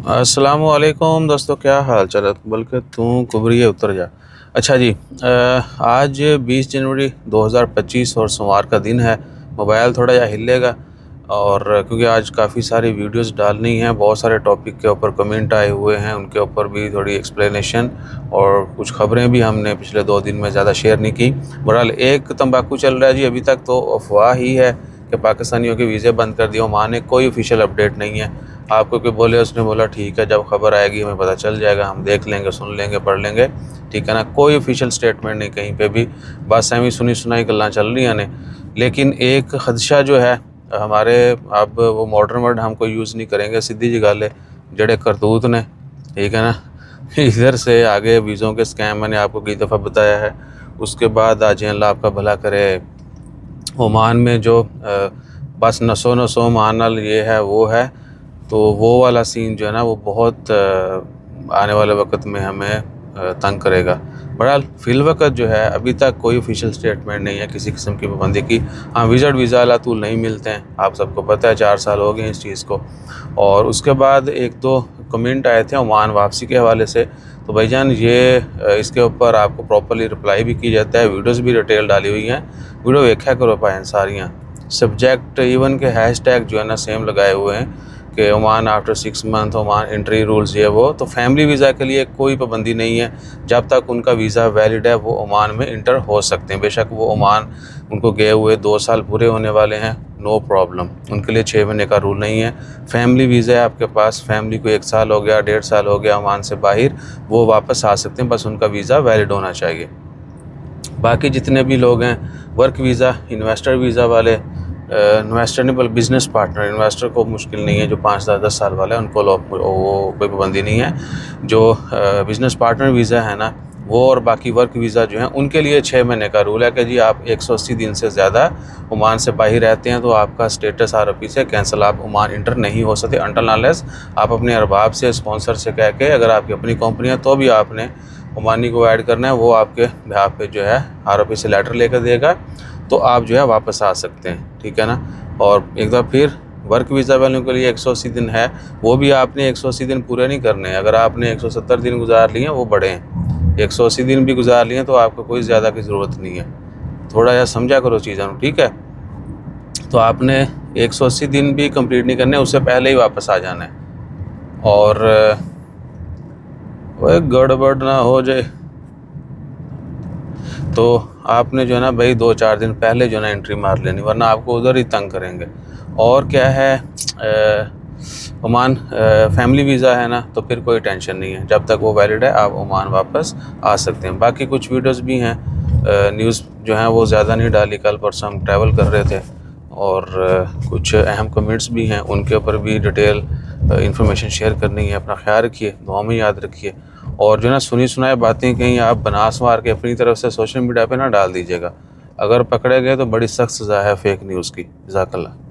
अस्सलामुअलैकुम दोस्तों, क्या हाल चाल है। बल्कि तू कुबरिए उतर जा। अच्छा जी, आज 20 जनवरी 2025 और सोमवार का दिन है। मोबाइल थोड़ा जा हिलेगा और क्योंकि आज काफ़ी सारी वीडियोस डालनी हैं, बहुत सारे टॉपिक के ऊपर कमेंट आए हुए हैं, उनके ऊपर भी थोड़ी एक्सप्लेनेशन और कुछ खबरें भी हमने पिछले 2 दिन में ज़्यादा शेयर नहीं की। बहरहाल एक तंबाकू चल रहा है जी, अभी तक तो अफवाह ही है कि पाकिस्तानियों के वीज़े बंद कर दिए। ओमान ने कोई ऑफिशियल अपडेट नहीं है। आपको कोई बोले, उसने बोला ठीक है, जब खबर आएगी हमें पता चल जाएगा, हम देख लेंगे, सुन लेंगे, पढ़ लेंगे, ठीक है ना। कोई ऑफिशियल स्टेटमेंट नहीं कहीं पे भी, बस एवं सुनी सुनाई गल्लां चल रही हैं ने। लेकिन एक खदशा जो है हमारे, अब वो मॉडर्न वर्ड हम कोई यूज़ नहीं करेंगे, सीधी जी गल है, जड़े करतूत ने, ठीक है ना। इधर से आगे वीज़ों के स्कैम मैंने आपको कई दफ़ा बताया है। उसके बाद आज अल्लाह आपका भला करे, ओमान में जो बस नसो नसो ओमान नाल ये है वो है, तो वो वाला सीन जो है ना वो बहुत आने वाले वक्त में हमें तंग करेगा। बहरहाल फ़िल वक्त जो है अभी तक कोई ऑफिशियल स्टेटमेंट नहीं है किसी किस्म की पाबंदी की। हाँ, विज़िट वीज़ा अलातूल नहीं मिलते हैं, आप सबको पता है, 4 साल हो गए इस चीज़ को। और उसके बाद 1-2 कमेंट आए थे ओमान वापसी के हवाले से, तो भाईजान ये इसके ऊपर आपको प्रॉपर्ली रिप्लाई भी की जाता है, वीडियोज़ भी डिटेल डाली हुई हैं, वीडियो वेख्या करो पाएँ सारियाँ। सब्जेक्ट इवन के हैशटैग जो है ना सेम लगाए हुए हैं कि Oman after 6 month, Oman entry rules, ये वो। तो फैमिली वीज़ा के लिए कोई पाबंदी नहीं है, जब तक उनका वीज़ा वैलिड है वो ओमान में इंटर हो सकते हैं। बेशक वो ओमान उनको गए हुए 2 साल पूरे होने वाले हैं, नो प्रॉब्लम, उनके लिए 6 महीने का रूल नहीं है। फैमिली वीज़ा है आपके पास, फैमिली को 1 साल हो गया, 1.5 साल हो गया ओमान से बाहर, वो वापस आ सकते हैं, बस उनका वीज़ा वैलिड होना चाहिए। बाकी जितने भी लोग हैं, वर्क वीज़ा, इन्वेस्टर वीज़ा वाले, इन्वेस्टर नहीं बल्कि बिज़नेस पार्टनर, इन्वेस्टर को मुश्किल नहीं है, जो 5-10 साल वाला है उनको वो कोई पाबंदी नहीं है। जो बिज़नेस पार्टनर वीज़ा है ना वो, और बाकी वर्क वीज़ा जो है उनके लिए 6 महीने का रूल है कि जी आप 180 दिन से ज़्यादा ओमान से बाहर रहते हैं तो आपका स्टेटस आरओपी से कैंसिल, आप ओमान इंटर नहीं हो सकते अंटिल अनलेस आप अपने अरबाब से, स्पॉन्सर से कह के, अगर आपकी अपनी कंपनी है तो भी आपने ओमानी को ऐड करना है, वो आपके बिहाफ पे जो है आरओपी से लेटर लेकर देगा, तो आप जो है वापस आ सकते हैं, ठीक है ना। और एक बार फिर वर्क वीज़ा वालों के लिए 180 दिन है, वो भी आपने 180 दिन पूरे नहीं करने हैं। अगर आपने 170 दिन गुजार लिए हैं वो बड़े हैं, 180 दिन भी गुजार लिए हैं तो आपको कोई ज़्यादा की ज़रूरत नहीं है। थोड़ा या समझा करो चीज़ों को, ठीक है। तो आपने 180 दिन भी कंप्लीट नहीं करने, उससे पहले ही वापस आ जाना है। और वह गड़बड़ ना हो जाए तो आपने जो है ना भाई 2-4 दिन पहले जो है ना एंट्री मार लेनी, वरना आपको उधर ही तंग करेंगे। और क्या है, ओमान फैमिली वीज़ा है ना, तो फिर कोई टेंशन नहीं है, जब तक वो वैलिड है आप ओमान वापस आ सकते हैं। बाकी कुछ वीडियोस भी हैं, न्यूज़ जो हैं वो ज़्यादा नहीं डाली, कल परसों हम ट्रैवल कर रहे थे, और कुछ अहम कमेंट्स भी हैं, उनके ऊपर भी डिटेल इंफॉर्मेशन शेयर करनी है। अपना ख्याल रखिए, दुआ में याद रखिए, और जो ना सुनी सुनाई बातें कहीं आप बना सवार के अपनी तरफ से सोशल मीडिया पे ना डाल दीजिएगा, अगर पकड़े गए तो बड़ी सख्त सज़ा है फेक न्यूज़ की। जज़ाकल्लाह।